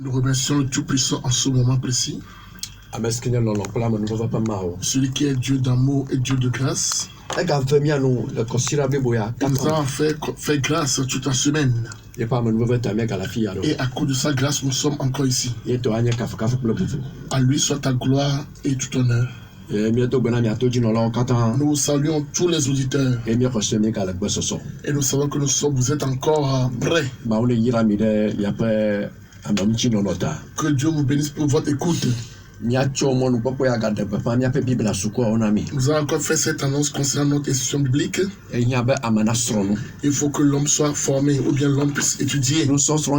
Nous remercions le Tout-Puissant en ce moment précis. Celui qui est Dieu d'amour et Dieu de grâce. Il nous a fait grâce toute la semaine. Et à cause de sa grâce, nous sommes encore ici. À lui soit ta gloire et tout honneur. Nous saluons tous les auditeurs. Et nous savons que vous êtes encore prêts. Que Dieu vous bénisse pour votre écoute. Nous avons encore fait cette annonce concernant notre institution biblique. Il faut que l'homme soit formé ou bien l'homme puisse étudier. L'enseignement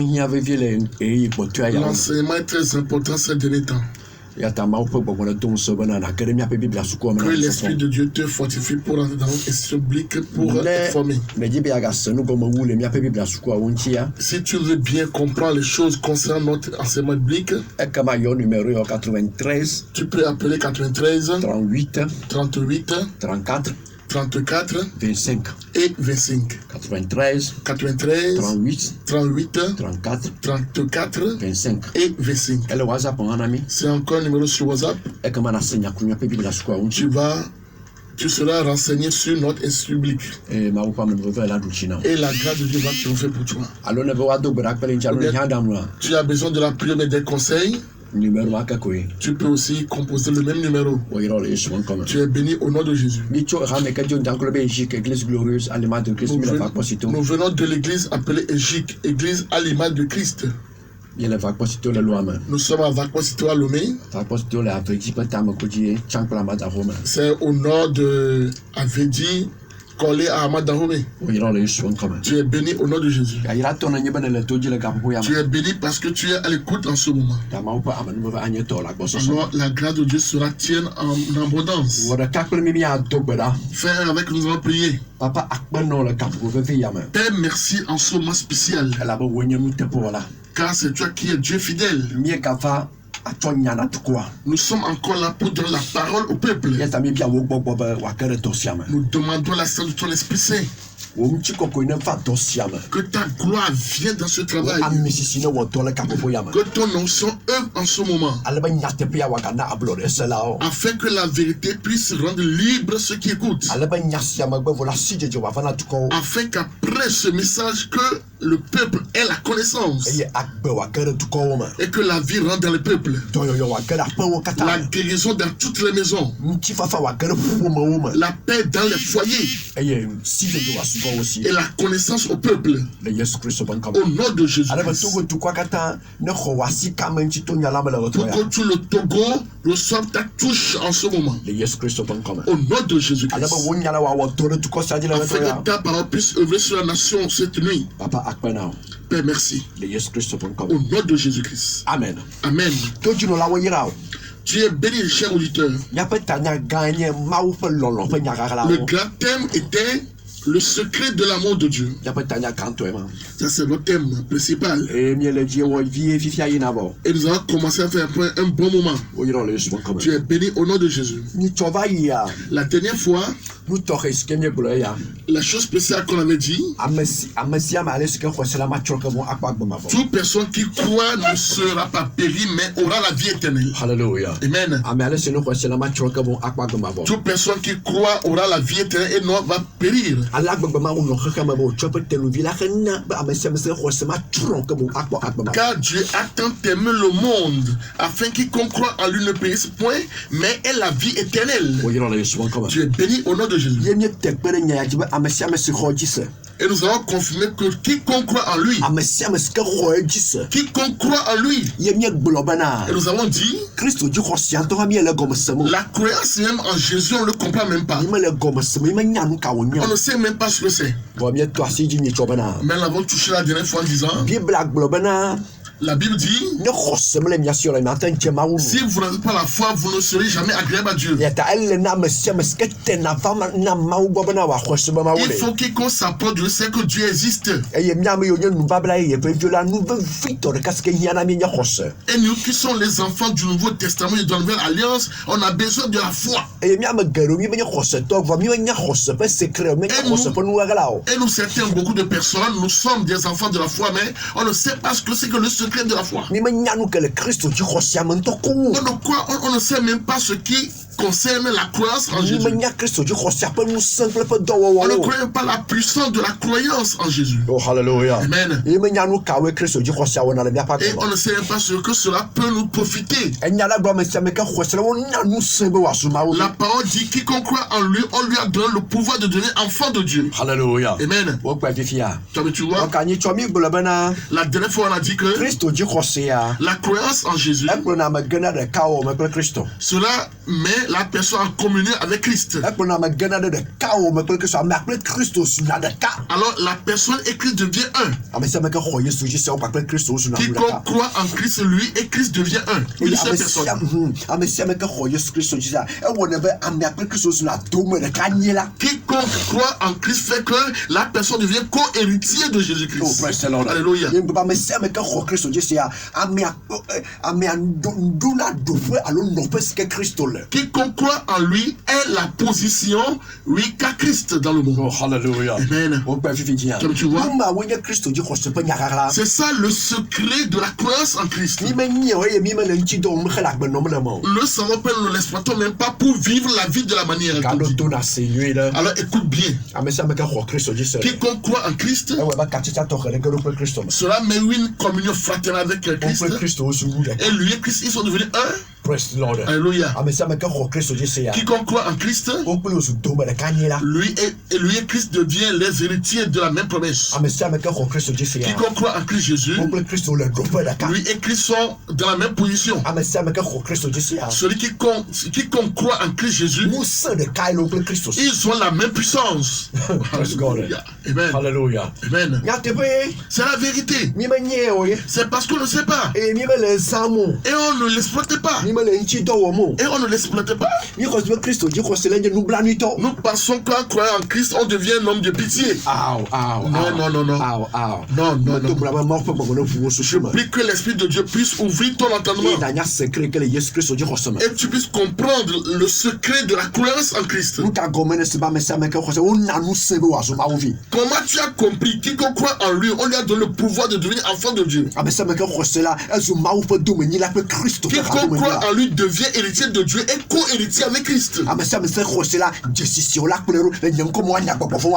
est très important ces derniers temps. Que l'Esprit de Dieu te fortifie pour entrer dans notre institution biblique pour être formé. Si tu veux bien comprendre les choses concernant notre enseignement biblique, tu peux appeler 93 38 34 25 et 25. 93 38 34 25 et 25. C'est encore un numéro sur WhatsApp. Tu seras renseigné sur notre institut biblique. Et la grâce de Dieu va triompher pour toi. Tu as besoin de la prière et des conseils. Tu peux aussi composer le même numéro. Tu es béni au nom de Jésus. Nous venons de l'église appelée Égique, église à l'image de Christ. Nous sommes à Vakposito à Lomé. C'est au nord de Avedi, collé à Amadahome. Tu es béni au nom de Jésus. Tu es béni parce que tu es à l'écoute en ce moment. Alors la grâce de Dieu sera tienne en abondance. Frère, avec nous allons prier. Père, merci en ce moment spécial. Car c'est toi qui es Dieu fidèle. Nous sommes encore là pour donner la parole au peuple. Nous demandons la sainte de ton Esprit Saint. Que ta gloire vienne dans ce travail. Que ton onction œuvre en ce moment. Afin que la vérité puisse rendre libre ceux qui écoutent. Afin qu'après ce message, que le peuple ait la connaissance. Et que la vie rentre dans le peuple. La guérison dans toutes les maisons. La paix dans les foyers. Et la connaissance au peuple. Au nom de Jésus. Pour que tout le Togo reçoive ta touche en ce moment. Au nom de Jésus. Afin que ta parole puisse œuvrer sur la nation cette nuit. Père, merci. Au nom de Jésus-Christ. Amen. Amen. Tu es béni, cher auditeur. Le grand thème était le secret de l'amour de Dieu. Ça, c'est notre thème principal. Et nous allons commencer à faire un bon moment. Tu es béni au nom de Jésus. La dernière fois, la chose spéciale qu'on avait dit, toute personne qui croit ne sera pas périe, mais aura la vie éternelle. Alléluia. Amen. Toute personne qui croit aura la vie éternelle et non va périr. Car Dieu a tant aimé le monde afin quiconque croit en lui ne périsse point, mais ait la vie éternelle. Tu es béni au nom de Jésus. Et nous allons confirmer que quiconque croit en lui, quiconque croit en lui, et nous avons dit, la croyance même en Jésus, on ne le comprend même pas. On ne sait même pas ce que c'est. Mais nous l'avons touché la dernière fois en disant, la Bible dit, si vous n'avez pas la foi, vous ne serez jamais agréable à Dieu. Il faut quiconque s'approche de Dieu sait que Dieu existe. Et nous qui sommes les enfants du Nouveau Testament et de la Nouvelle Alliance, on a besoin de la foi. Et nous certains, beaucoup de personnes, nous sommes des enfants de la foi, mais on ne sait pas ce que c'est que le secret secret de la foi. On ne sait même pas ce qui concerne la croyance en Jésus. On ne connaît pas la puissance de la croyance en Jésus. Oh, hallelujah. Amen. Et on ne sait même pas ce que cela peut nous profiter. La parole dit quiconque croit en lui, on lui a donné le pouvoir de devenir enfant de Dieu. Hallelujah. Amen. Tu vois, la dernière fois on a dit que la croyance en Jésus, cela met la personne en communion avec Christ. Alors la personne et Christ devient un. Quiconque croit en Christ, lui et Christ devient un. Une seule personne. Quiconque croit en Christ fait que la personne devient co-héritier de Jésus-Christ. Alléluia. Quiconque croit en lui est la position, oui, qu'a Christ dans le monde. Oh, hallelujah. Amen. Comme tu vois, c'est ça le secret de la croyance en Christ. Le savons pas, nous ne l'exploitons même pas pour vivre la vie de la manière. Alors écoute bien. Quiconque croit en Christ, cela met une communion fraternelle avec Christ. Et lui et Christ, ils sont devenus un. Praise the Lord. Alléluia. Quiconque croit en Christ, lui et Christ devient les héritiers de la même promesse. Quiconque croit en Christ Jésus, lui et Christ sont dans la même position. Celui quiconque croit en Christ Jésus, ils ont la même puissance. Hallelujah. Amen. Hallelujah. Amen. C'est la vérité. C'est parce qu'on ne sait pas. Et on ne l'exploite pas. Et on ne l'exploite pas. Nous pensons qu'en croyant en Christ, on devient un homme de pitié. Non. Je prie que l'Esprit de Dieu puisse ouvrir ton entendement. Et tu puisses comprendre le secret de la croyance en Christ. Comment tu as compris? Quiconque croit en lui, on lui a donné le pouvoir de devenir enfant de Dieu. Quiconque croit en lui devient héritier de Dieu et co-héritier avec Christ.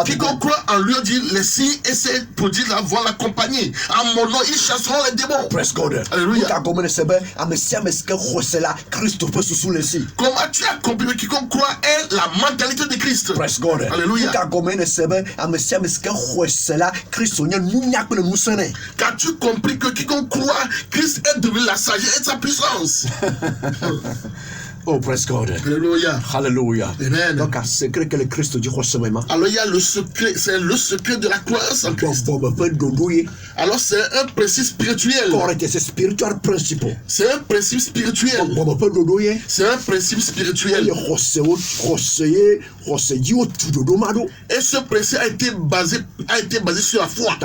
Quiconque croit en lui dit les signes et ses prodiges vont l'accompagner. À mon nom, ils chasseront les démons. Alléluia. Comment tu as compris que quiconque croit est la mentalité de Christ? Alléluia. Qu'as-tu compris que quiconque croit, Christ est devenu la sagesse et sa puissance? Oh, praise God. Alléluia. Hallelujah. Amen. Donc, un secret que le Christ dit. Alors, il y a le secret, c'est le secret de la croyance en Christ. Alors, c'est un principe spirituel. C'est un principe spirituel. C'est un principe spirituel. Et ce principe a été basé sur la foi.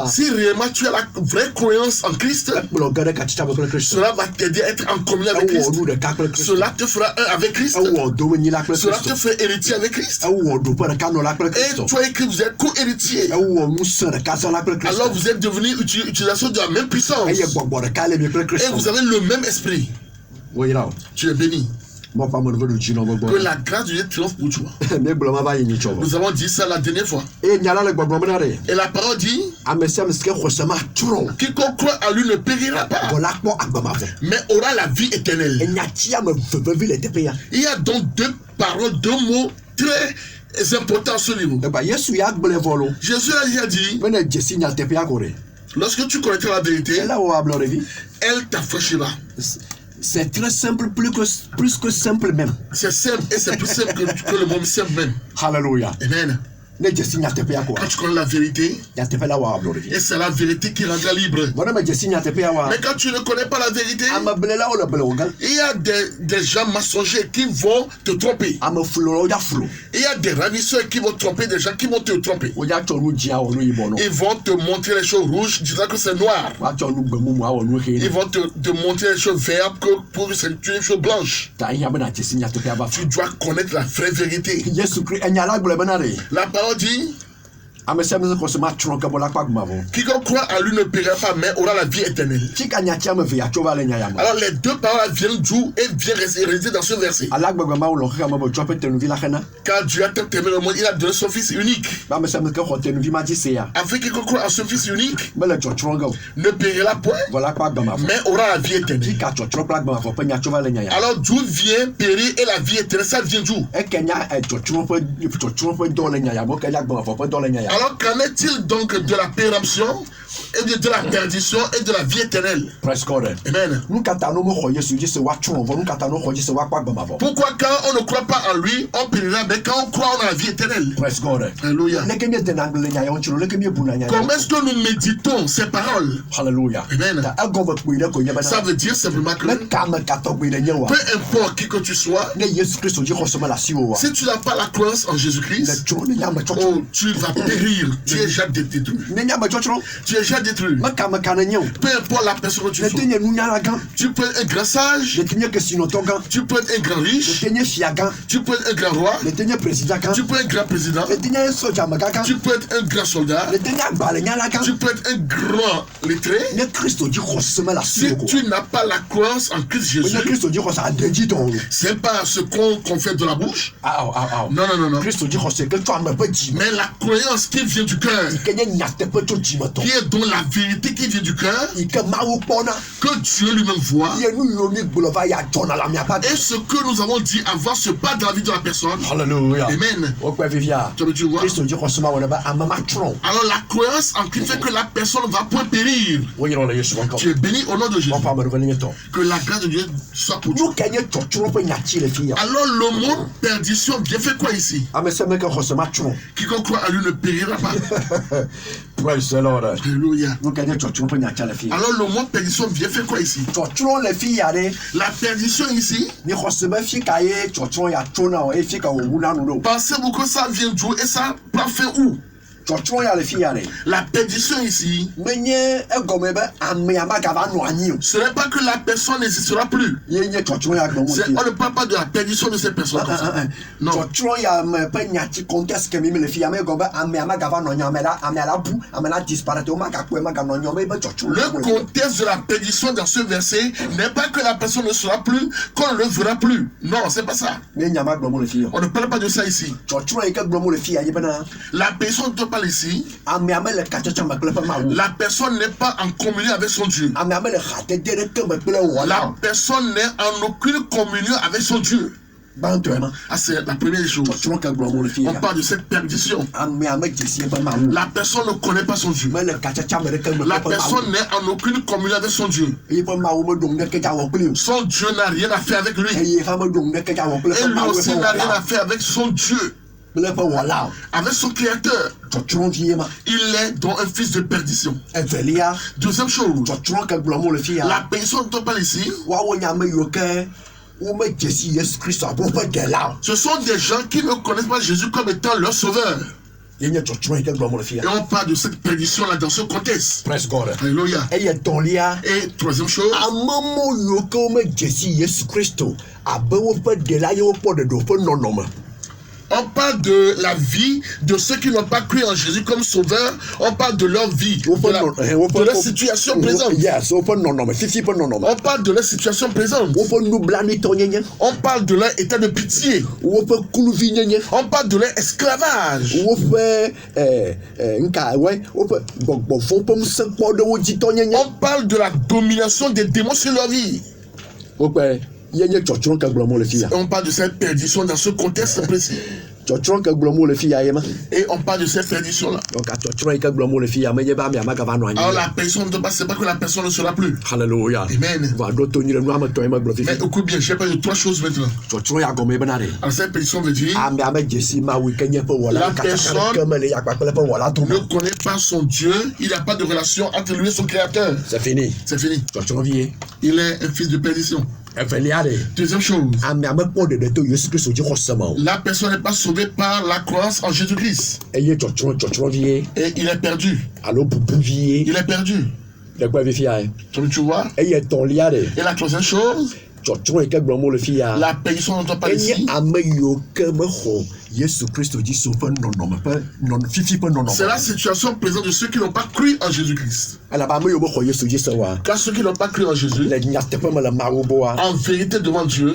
Si réellement tu as la vraie croyance en Christ, cela va t'aider à être en communion avec Christ. Cela te fera un avec Christ. Cela te fait héritier avec Christ. Et toi et Christ, vous êtes co-héritiers. Alors vous êtes devenus utilisation de la même puissance. Et vous avez le même esprit. Tu es béni. Que la grâce de Dieu triomphe pour toi. Nous avons dit ça la dernière fois. Et la parole dit quiconque croit en lui ne périra pas, mais aura la vie éternelle. Il y a donc deux paroles, deux mots très importants sur le livre. Jésus a déjà dit lorsque tu connaîtras la vérité, elle t'affranchira. C'est très simple, plus que simple même. C'est simple et c'est plus simple que le mot simple même. Hallelujah. Amen. Quand tu connais la vérité, et c'est la vérité qui rendra libre. Mais quand tu ne connais pas la vérité, il y a des gens mensongers qui vont te tromper. Il y a des ravisseurs qui vont tromper des gens qui vont te tromper. Ils vont te montrer les choses rouges disant que c'est noir. Ils vont te montrer les choses vertes pour que c'est une chose blanche. Tu dois connaître la vraie vérité. La parole dit Quiconque croit à lui ne périra pas, mais aura la vie éternelle. Alors les deux paroles viennent d'où et viennent résider dans ce verset. Car Dieu a tant aimé le monde, il a donné son Fils unique. Afin quiconque croit à son Fils unique ne périra point, mais aura la vie éternelle. Alors d'où vient périr et la vie éternelle? Ça vient d'où? Alors qu'en est-il donc de la péremption et de la perdition et de la vie éternelle? Amen. Pourquoi quand on ne croit pas en lui, on périra, mais quand on croit, on a la vie éternelle? Alléluia. Comment est-ce que nous méditons ces paroles? Alléluia. Amen. Ça veut dire simplement que peu importe qui que tu sois, si tu n'as pas la croyance en Jésus-Christ, oh, tu vas périr. Tu es déjà détruit. Tu es déjà détruit. Peu importe la personne que tu sois. Tu peux être un grand sage. Tu peux être un grand riche. Tu peux être un grand roi. Tu peux être un grand président. Tu peux être un grand soldat. Tu peux être un grand lettré. Si tu n'as pas la croyance en Christ Jésus, c'est pas ce qu'on fait de la bouche. Non. Mais la croyance qui vient du cœur, qui est dans la vérité qui vient du cœur, que Dieu lui-même voit. Et ce que nous avons dit avant se passe dans la vie de la personne. Alléluia. Amen. Tu vois? Alors la croyance en Christ fait que la personne ne va point périr. Tu es béni au nom de Jésus. Que la grâce de Dieu soit pour toi. Alors le mot perdition vient faire quoi ici? Quiconque croit à lui ne périra pas. Praise the Lord. Alléluia. Alors le mot perdition vient faire quoi ici? La perdition ici, pensez-vous que ça vient d'où et ça prend fin où? La perdition ici, ce n'est pas que la personne n'existera plus. On ne parle pas de la perdition de ces personnes. Non. Le contexte de la perdition dans ce verset n'est pas que la personne ne sera plus, qu'on ne le verra plus. Non, c'est pas ça. On ne parle pas de ça ici. La personne ne parle ici. La personne n'est pas en communion avec son Dieu. La personne n'est en aucune communion avec son Dieu. C'est la première chose. On parle de cette perdition. La personne ne connaît pas son Dieu. La personne n'est en aucune communion avec son Dieu. Son Dieu n'a rien à faire avec lui. Et lui aussi n'a rien à faire avec son Dieu. Avec son créateur. Il est dans un fils de perdition. Deuxième chose, la personne dont on parle ici, ce sont des gens qui ne connaissent pas Jésus comme étant leur sauveur. Et on parle de cette perdition là dans ce contexte. Alléluia. Et troisième chose, on parle de la vie de ceux qui n'ont pas cru en Jésus comme sauveur. On parle de leur vie, de leur situation présente. On parle de leur situation présente. On parle de leur état de pitié. On parle de leur esclavage. On parle de la domination des démons sur leur vie. On parle de cette perdition dans ce contexte précis. Et on parle de cette perdition là. Alors la personne ne passe pas que la personne ne sera plus. Alléluia. Amen. Mais écoute bien, je parle de trois choses maintenant. Alors cette perdition veut dire la personne ne connaît pas son Dieu. Il n'a pas de relation entre lui et son créateur. C'est fini. C'est fini. Il est un fils de perdition. Deuxième chose, la personne n'est pas sauvée par la croyance en Jésus-Christ. Et il est perdu. Il est perdu. Tu vois? Et la troisième chose, La perdition dont on parle ici, c'est la situation présente de ceux qui n'ont pas cru en Jésus-Christ. Car ceux qui n'ont pas cru en Jésus, en vérité devant Dieu,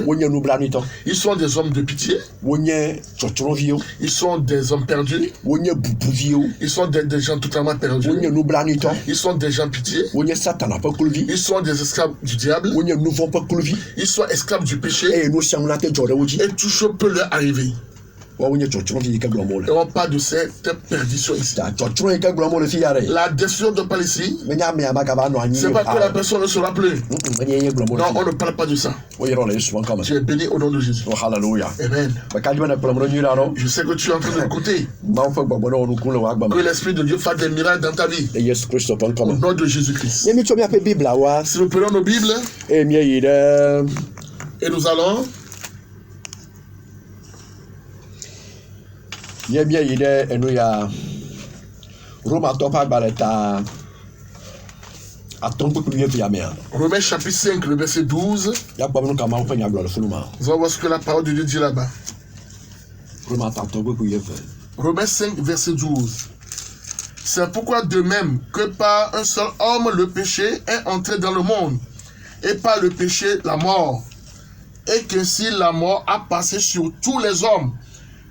ils sont des hommes de pitié, ils sont des hommes perdus, ils sont des gens totalement perdus, ils sont des gens pitié, ils sont des esclaves du diable, ils sont esclaves du péché, et tout chose peut leur arriver. Et on parle de cette perdition ici. La décision de parler ici, c'est pas que la personne ne sera plus. Non, on ne parle pas de ça. Tu es béni au nom de Jésus. Hallelujah. Amen. Je sais que tu es en train d'écouter. Que l'Esprit de Dieu fasse des miracles dans ta vie. Au nom de Jésus-Christ. Si nous prenons nos Bibles, et nous allons Romains chapitre 5, le verset 12. Nous allons voir ce que la parole de Dieu dit là-bas. Romains 5, verset 12. C'est pourquoi de même que par un seul homme le péché est entré dans le monde, et par le péché la mort, et qu'ainsi la mort a passé sur tous les hommes,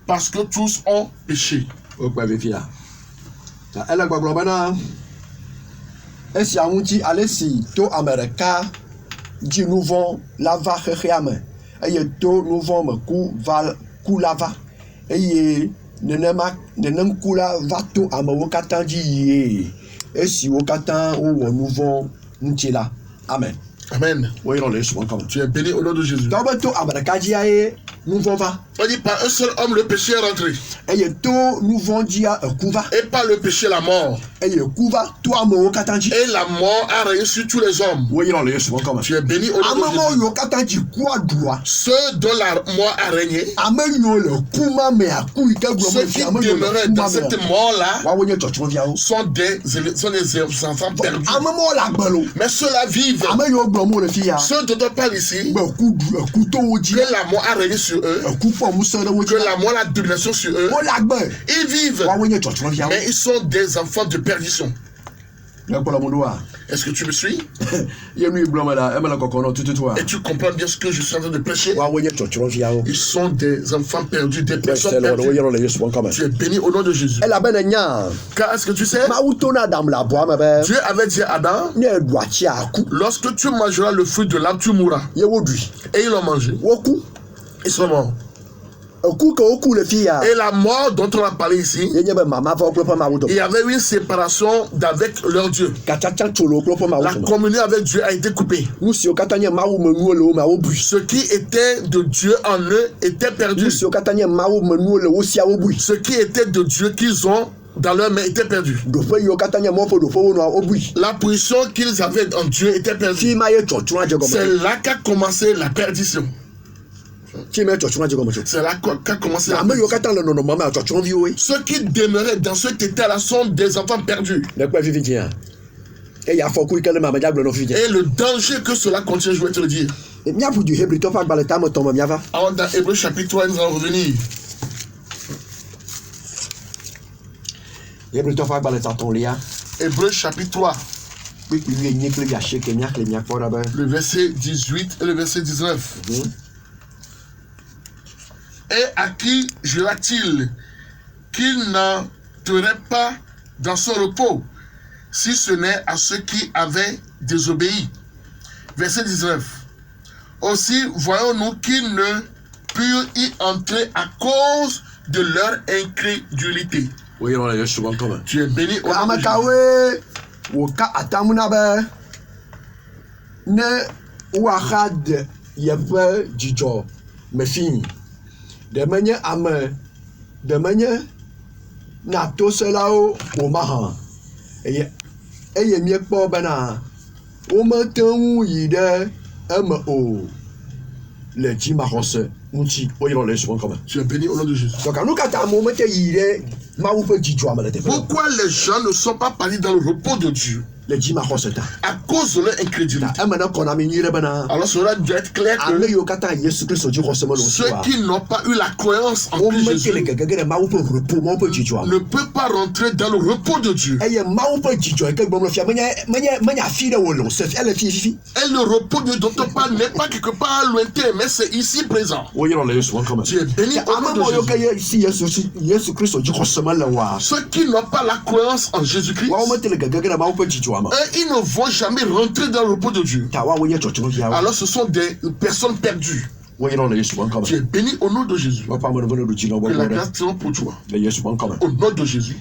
parce que tous ont péché. Amen. Amen. Tu es béni au nom de Jésus. On dit par un seul homme le péché est rentré. Et par le péché la mort. Et la mort a régné sur tous les hommes. Tu es béni au nom de Jésus. Ceux dont la mort a régné, ceux qui demeuraient dans cette mort-là, sont des enfants perdus. Mais ceux-là vivent. Ceux dont on parle ici, que la mort a régné sur eux, que la mort a domination sur eux, ils vivent, mais ils sont des enfants de perdition. Est-ce que tu me suis? Et tu comprends bien ce que je suis en train de prêcher? Ils sont des enfants perdus, des personnes perdues. Tu es béni au nom de Jésus. Car est-ce que tu sais, Dieu avait dit à Adam, lorsque tu mangeras le fruit de l'arbre, tu mourras. Et ils l'ont mangé. Ils sont morts. Et la mort dont on a parlé ici, il y avait une séparation avec leur Dieu. La communion avec Dieu a été coupée. Ce qui était de Dieu en eux était perdu. Ce qui était de Dieu qu'ils ont dans leur main était perdu. La position qu'ils avaient en Dieu était perdue. C'est là qu'a commencé la perdition. C'est là qu'a commencé la perdition. Ceux qui demeuraient dans cet état-là sont des enfants perdus. Et le danger que cela contient, je vais te le dire. Alors dans Hébreux chapitre 3, nous allons revenir. Hébreux chapitre 3. Le verset 18 et le verset 19. Et à qui jura-t-il qu'il n'entrerait pas dans son repos, si ce n'est à ceux qui avaient désobéi? Verset 19. Aussi voyons-nous qu'ils ne purent y entrer à cause de leur incrédulité. Tu es béni au nom de Jésus. Demanya ame demanya na to selao o maha eye mi kpo bana o ma tan yi de eme o le ji ma hose nti o yiro le so comme tu es béni au nom de Jésus. Donc nous kata mo mete yi de ma wo pe jijo amale te. Pourquoi les gens ne sont pas partis dans le repos de Dieu? À cause de leur incrédulité. Alors cela doit être clair que ceux qui n'ont pas eu la croyance en Christ Jésus ne peuvent pas rentrer dans le repos de Dieu. Et le repos de notre part n'est pas quelque part lointain, mais c'est ici présent. Tu es béni au nom de Jésus. Ceux qui n'ont pas la croyance en Jésus-Christ, ils ne vont jamais rentrer dans le repos de Dieu. Alors ce sont des personnes perdues. Tu es béni au nom de Jésus. Que la grâce soit pour toi. Au nom de Jésus.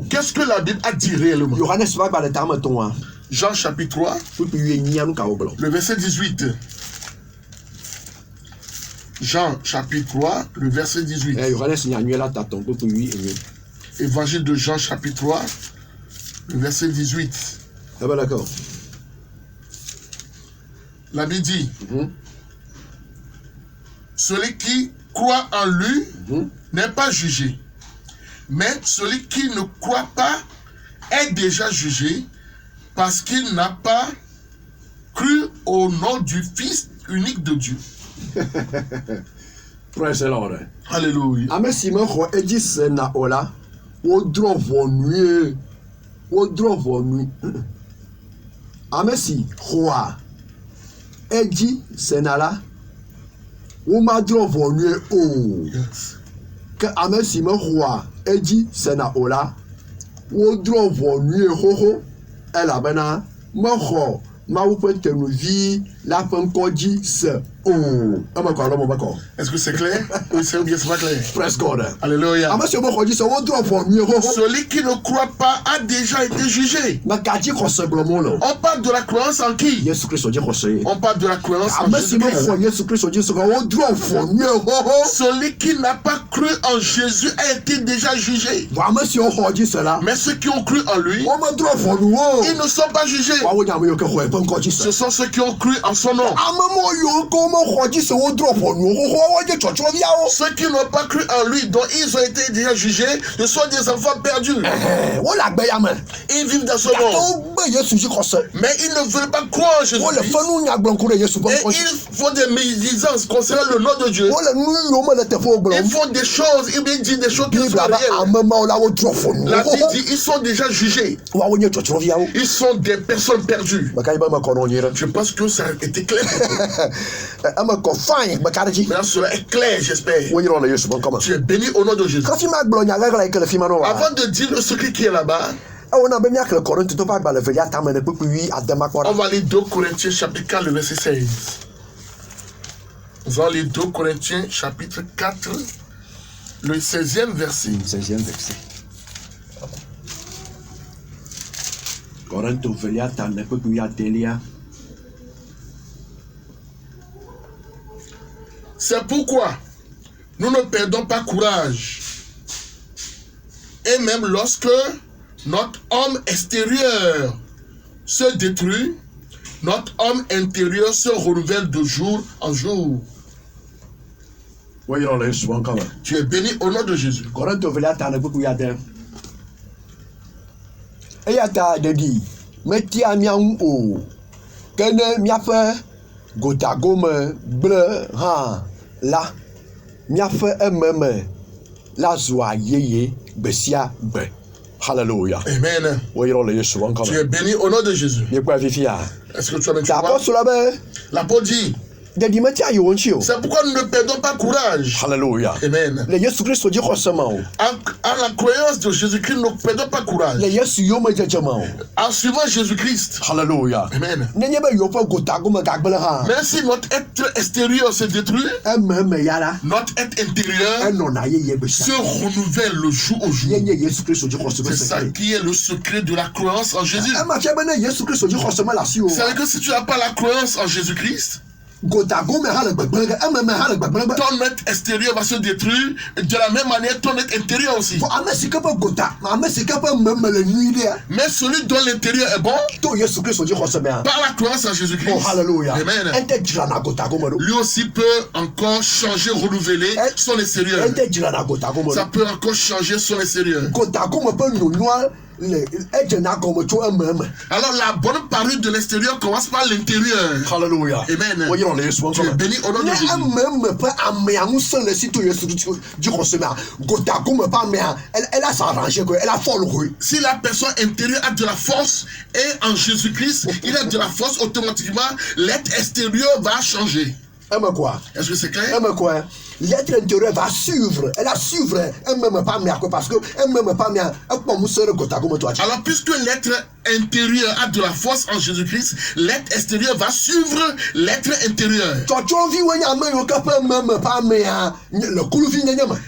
Qu'est-ce que la Bible a dit réellement? Jean chapitre 3, le verset 18. Jean chapitre 3, le verset 18. Évangile de Jean chapitre 3, le verset 18. D'accord. La Bible dit, celui qui croit en lui n'est pas jugé, mais celui qui ne croit pas est déjà jugé parce qu'il n'a pas cru au nom du Fils unique de Dieu. Praise the Lord. Alléluia. Amesi hoa eji senala uma drovo nue o ka amesi me hoa eji sena ola wo drovo nue hoho elabena me ho ma wo petenu vi la penkoji se o est-ce que c'est clair? Oui, c'est bien, c'est pas clair. Praise God. Alléluia. Celui qui ne croit pas a déjà été jugé. On parle de la croyance en qui? On parle de la croyance en Jésus-Christ. Celui qui n'a pas cru en Jésus a été déjà jugé. Mais ceux qui ont cru en lui, ils ne sont pas jugés. Ce sont ceux qui ont cru en son nom. Ceux qui n'ont pas cru en lui, dont ils ont été déjà jugés, ce sont des enfants perdus. Ils vivent dans ce monde. Mais ils ne veulent pas croire en Jésus. Et ils font des médisances concernant le nom de Dieu. Ils font des choses, ils disent des choses qui sont réelles. La Bible dit ils sont déjà jugés. Ils sont des personnes perdues. Je pense que ça a été clair. Mais cela est clair, j'espère. Tu es béni au nom de Jésus. Avant de dire le secret qui est là-bas, on va aller 2 Corinthiens chapitre 4, le verset 16. Nous allons aller 2 Corinthiens chapitre 4, le 16e verset. 16e verset. C'est pourquoi nous ne perdons pas courage. Et même lorsque notre homme extérieur se détruit, notre homme intérieur se renouvelle de jour en jour. Tu es béni au nom de Jésus. La miafe ememe la zwa yeye besia be. Hallelujah. Amen. Tu es béni au nom de Jésus. Est-ce que tu as maintenant l'apôtre dit, c'est pourquoi nous ne perdons pas courage. Hallelujah. Amen. En la croyance de Jésus-Christ, nous ne perdons pas courage. En suivant Jésus-Christ. Hallelujah. Amen. Même si notre être extérieur se détruit, notre être intérieur se renouvelle le jour au jour. C'est ça qui est le secret de la croyance en Jésus. C'est que si tu n'as pas la croyance en Jésus-Christ, ton être extérieur va se détruire, de la même manière ton être intérieur aussi. Mais celui dont l'intérieur est bon, par la croyance en Jésus-Christ, Amen, lui aussi peut encore changer, renouveler son extérieur. Ça peut encore changer son extérieur. Alors la bonne parure de l'extérieur commence par l'intérieur. Hallelujah. Amen. Tu es béni au nom de Jésus. Si la personne intérieure a de la force et en Jésus-Christ, il a de la force, automatiquement, l'être extérieur va changer. Est-ce que c'est clair? L'être intérieur va suivre. Elle a suivre. Elle ne m'aime pas bien parce que elle ne m'aime pas bien. Alors, puisque l'être intérieur a de la force en Jésus-Christ, l'être extérieur va suivre l'être intérieur.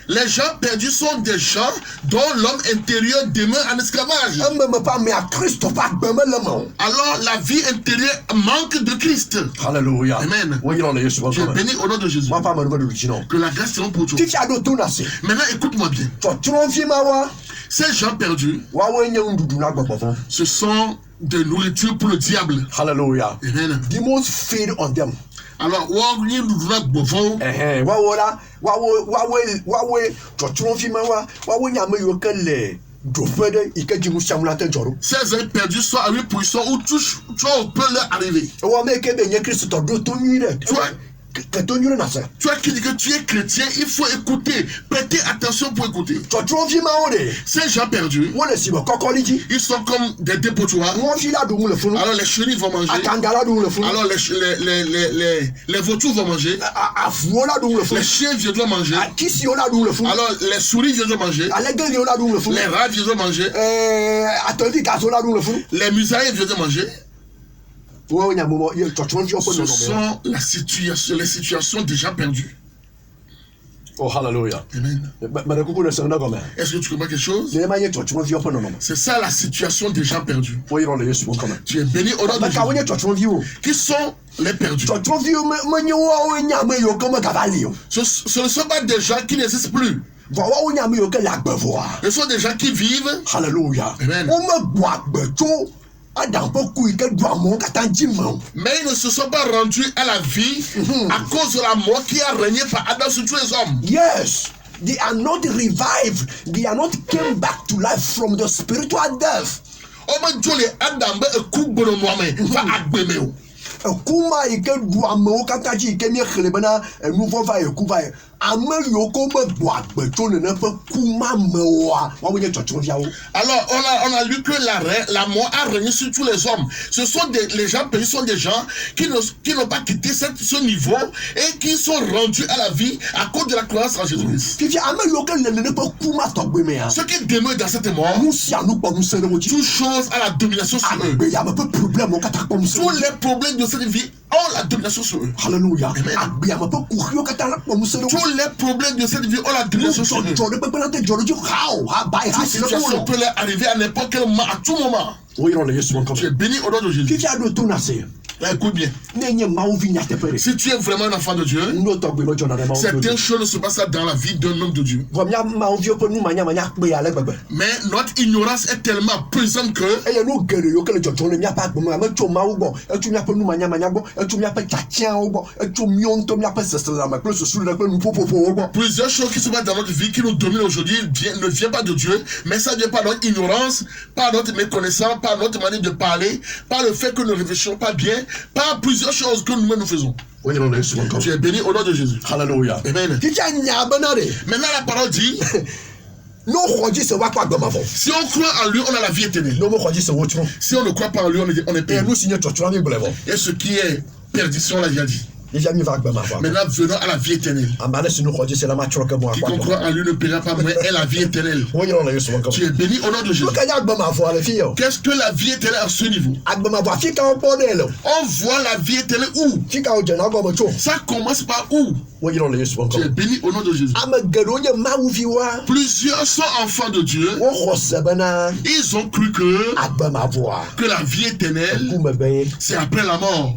Les gens perdus sont des gens dont l'homme intérieur demeure en esclavage. Alors, la vie intérieure manque de Christ. Alléluia. Amen. Tu es béni au nom de Jésus. Que la grâce soit pour toi. Maintenant, écoute-moi bien. Ces gens perdus, ce sont de nourriture pour le diable. Hallelujah. Amen. Demons feed on them. Alors, ces hommes perdus sont à une position où tout peut leur arriver. Toi qui dis que tu es chrétien, il faut écouter, prêter attention pour écouter. Ces gens perdus, ils sont comme des dépotoirs. Alors les chenilles vont manger. Alors les vautours vont manger. Les chiens viendront manger. Alors les souris viendront manger. Les rats viendront manger. Les musaraignes viendront manger. Ce sont les situations déjà perdues. Oh, hallelujah. Amen. Est-ce que tu comprends quelque chose? C'est ça la situation des gens perdus. Tu es béni au nom de Jésus. Qui sont les perdus? Ce ne sont pas des gens qui n'existent plus. Ce sont des gens qui vivent. Hallelujah. Amen. Mais ils ne se sont pas rendus à la vie à cause de la mort qui a régné par Adam sur tous les hommes. Yes, they are not revived. They are not came back to life from the spiritual death. Kuma ike du amewo kaka dzi ike mi xlẽ bena enu vɔ va yeku va ye ame yiwo ko me gbɔ agbetso nene ƒe kuma mewoa woawo nye tsɔtsrɔ̃viawo. Alors on a lu que la mort a régné sur tous les hommes. Ce sont les gens perdus sont des gens qui n'ont pas quitté ce niveau et qui sont rendus à la vie à cause de la croyance en Jésus-Christ. Fifi ame yiwo ke le nene ƒe kuma tɔgbe mea. Ceux qui demeurent dans cette mort. Nu sia nu kpɔ ŋusẽ ɖe wo dzi. Toute chose a la domination sur eux. Agbeyame ƒe problème wo katã kpɔ ŋusẽ. Tous les problèmes de cette vie ont la domination sur eux. Hallelujah. Agbeyame ƒe kuxiwo katã kpɔ ŋusẽ ɖe wo. Tous les problèmes de cette vie ont la domination sur eux. Toute situation peut leur arriver à n'importe quel moment, à tout moment. Tu es béni au nom de Jésus. Écoute bien. Si tu es vraiment un enfant de Dieu, certaines choses ne se passent dans la vie d'un homme de Dieu. Mais notre ignorance est tellement présente que plusieurs choses qui se passent dans notre vie qui nous dominent aujourd'hui ne viennent pas de Dieu, mais ça vient par notre ignorance, par notre méconnaissance, par notre manière de parler, par le fait que nous ne réfléchissons pas bien, par plusieurs choses que nous-mêmes nous faisons. Tu es béni au nom de Jésus. Hallelujah. Amen. Maintenant la parole dit si on croit en lui, on a la vie éternelle. Si on ne croit pas en lui, on est perdu. Et ce qui est perdition, on l'a déjà dit. Maintenant, venons à la vie éternelle. Qui croit en lui ne paiera pas moins et la vie éternelle. Tu es béni au nom de Jésus. Qu'est-ce que la vie éternelle à ce niveau? On voit la vie éternelle où? Ça commence par où? Tu es béni au nom de Jésus. Plusieurs sont enfants de Dieu. Ils ont cru que la vie éternelle, c'est après la mort.